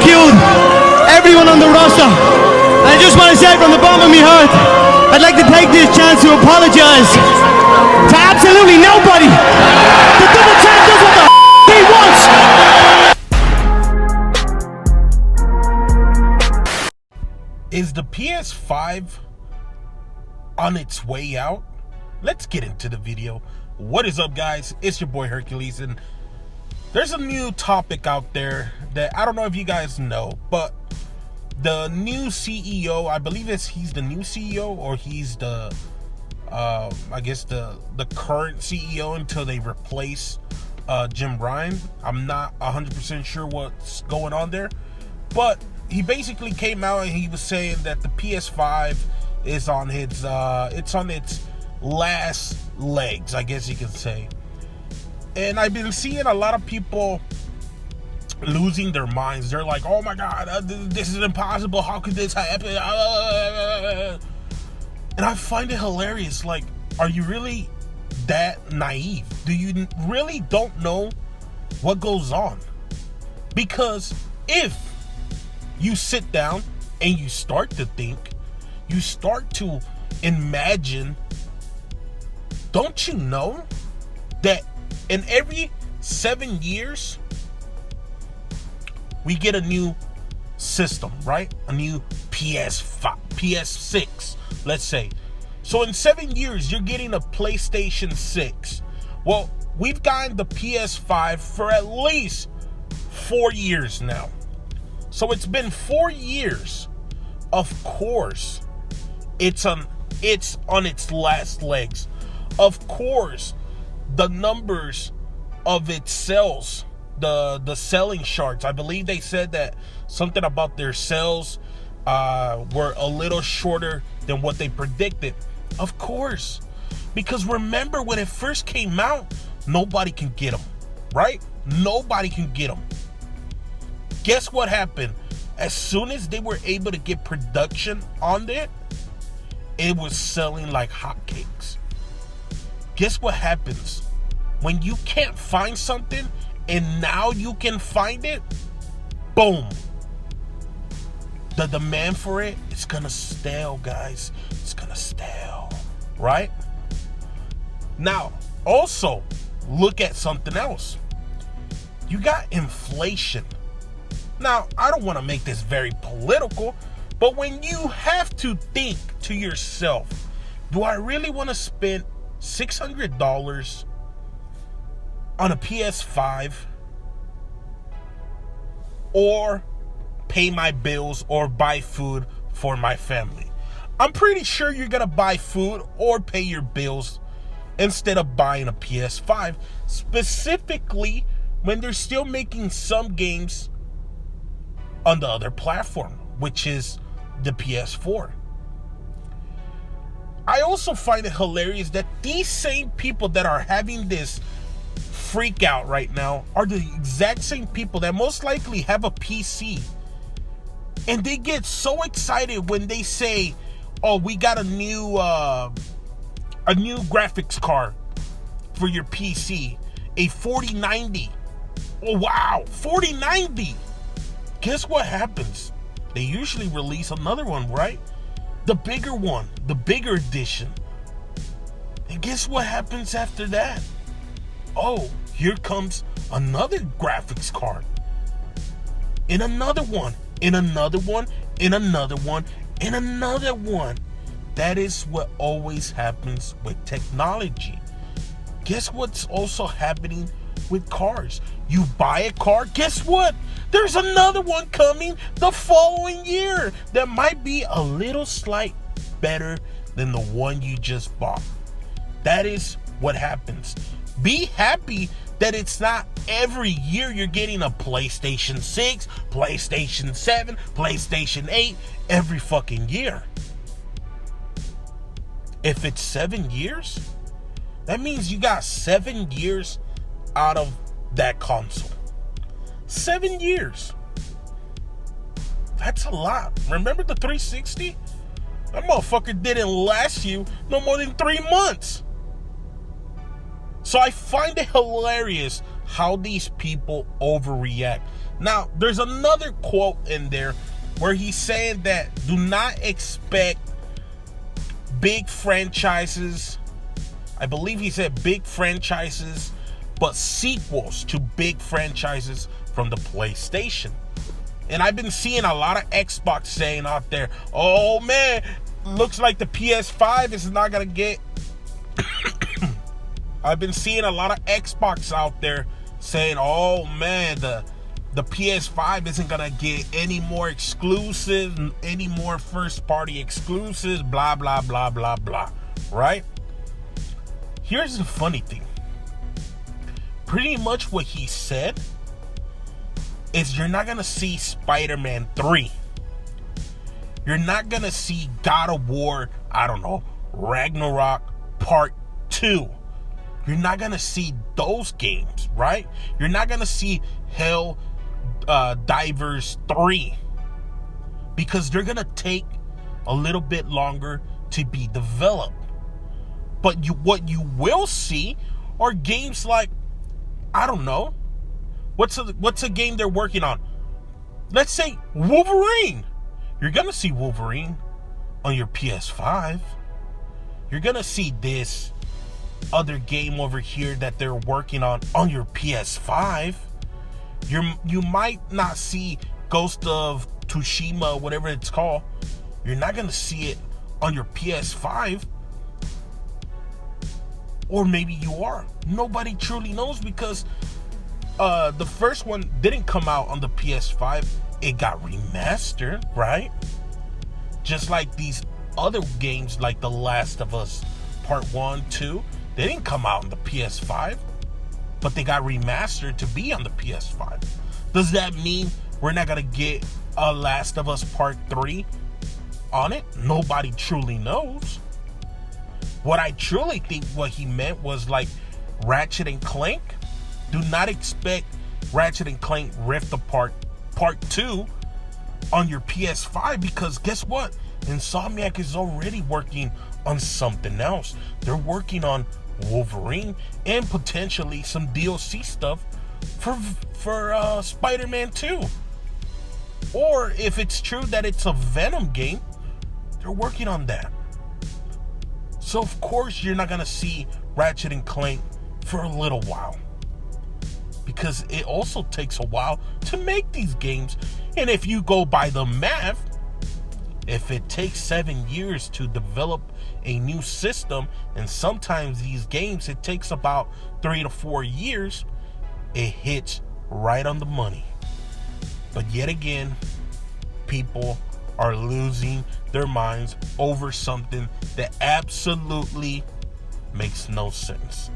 killed everyone on the roster. And I just want to say from the bottom of my heart, I'd like to take this chance to apologize to absolutely nobody. The double champ does what the he wants. Is the PS5 on its way out? Let's get into the video. What is up, guys? It's your boy Hercules, and there's a new topic out there that I don't know if you guys know, but the new CEO, I believe he's the new CEO, or he's the I guess the current CEO until they replace Jim Ryan. I'm not 100% sure what's going on there, but he basically came out and he was saying that the PS5 is on its it's on its last legs, I guess you could say. And I've been seeing a lot of people losing their minds. They're like, oh my god, this is impossible, how could this happen? And I find it hilarious. Like, are you really that naive? Do you really don't know what goes on? Because if you sit down and you start to think, you start to imagine, don't you know that in every 7 years we get a new system, right? A new PS5, PS6, let's say. So in 7 years you're getting a PlayStation 6. Well, we've gotten the PS5 for at least 4 years now. So it's been 4 years. Of course, it's on its last legs. Of course, the numbers of its sales, the selling charts, I believe they said that something about their sales were a little shorter than what they predicted. Of course, because remember when it first came out, nobody can get them, right? Nobody can get them. Guess what happened? As soon as they were able to get production on it, it was selling like hotcakes. Guess what happens? When you can't find something and now you can find it, boom. The demand for it is gonna stale, guys. It's gonna stale, right? Now, also, look at something else. You got inflation. Now, I don't want to make this very political, but when you have to think to yourself, do I really want to spend $600 on a PS5 or pay my bills or buy food for my family? I'm pretty sure you're going to buy food or pay your bills instead of buying a PS5, specifically when they're still making some games on the other platform, which is the PS4. I also find it hilarious that these same people that are having this freak out right now are the exact same people that most likely have a PC, and they get so excited when they say, oh, we got a new graphics card for your PC, a 4090. Oh wow, 4090. Guess what happens? They usually release another one, right? The bigger one, the bigger edition. And guess what happens after that? Oh, here comes another graphics card. And another one, and another one, and another one, and another one. That is what always happens with technology. Guess what's also happening with cars? You buy a car, guess what? There's another one coming the following year that might be a little slight better than the one you just bought. That is what happens. Be happy that it's not every year you're getting a PlayStation 6, PlayStation 7, PlayStation 8 every fucking year. If it's 7 years, that means you got 7 years out of that console. 7 years. That's a lot. Remember the 360? That motherfucker didn't last you no more than 3 months. So I find it hilarious how these people overreact. Now, there's another quote in there where he's saying that do not expect big franchises. I believe he said big franchises, but sequels to big franchises from the PlayStation. And I've been seeing a lot of Xbox saying out there, oh man, looks like the PS5 is not gonna get I've been seeing a lot of Xbox out there saying, oh man, the PS5 isn't gonna get any more exclusives, any more first party exclusives, blah blah blah blah blah, right? Here's the funny thing. Pretty much what he said is you're not gonna see Spider-Man 3. You're not gonna see God of War, I don't know, Ragnarok Part 2. You're not gonna see those games, right? You're not gonna see Hell Divers 3, because they're gonna take a little bit longer to be developed. But what you will see are games like, I don't know, what's a game they're working on? Let's say Wolverine. You're gonna see Wolverine on your PS5. You're gonna see this other game over here that they're working on your PS5. You might not see Ghost of Tsushima, whatever it's called. You're not gonna see it on your PS5. Or maybe you are. Nobody truly knows, because the first one didn't come out on the PS5. It got remastered, right? Just like these other games like The Last of Us Part 1, 2, they didn't come out on the PS5, but they got remastered to be on the PS5. Does that mean we're not gonna get a Last of Us Part 3 on it? Nobody truly knows. What I truly think what he meant was like Ratchet and Clank. Do not expect Ratchet and Clank Rift Apart Part 2 on your PS5, because guess what? Insomniac is already working on something else. They're working on Wolverine and potentially some DLC stuff for Spider-Man 2. Or if it's true that it's a Venom game, they're working on that. So of course you're not gonna see Ratchet and Clank for a little while, because it also takes a while to make these games. And if you go by the math, if it takes 7 years to develop a new system, and sometimes these games it takes about 3 to 4 years, it hits right on the money. But yet again, people are losing their minds over something that absolutely makes no sense.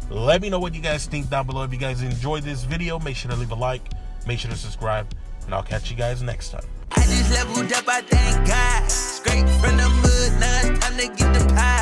Let me know what you guys think down below. If you guys enjoyed this video, make sure to leave a like, make sure to subscribe, and I'll catch you guys next time. I just leveled up, I thank God. Straight from the mud, now it's time to get the pie.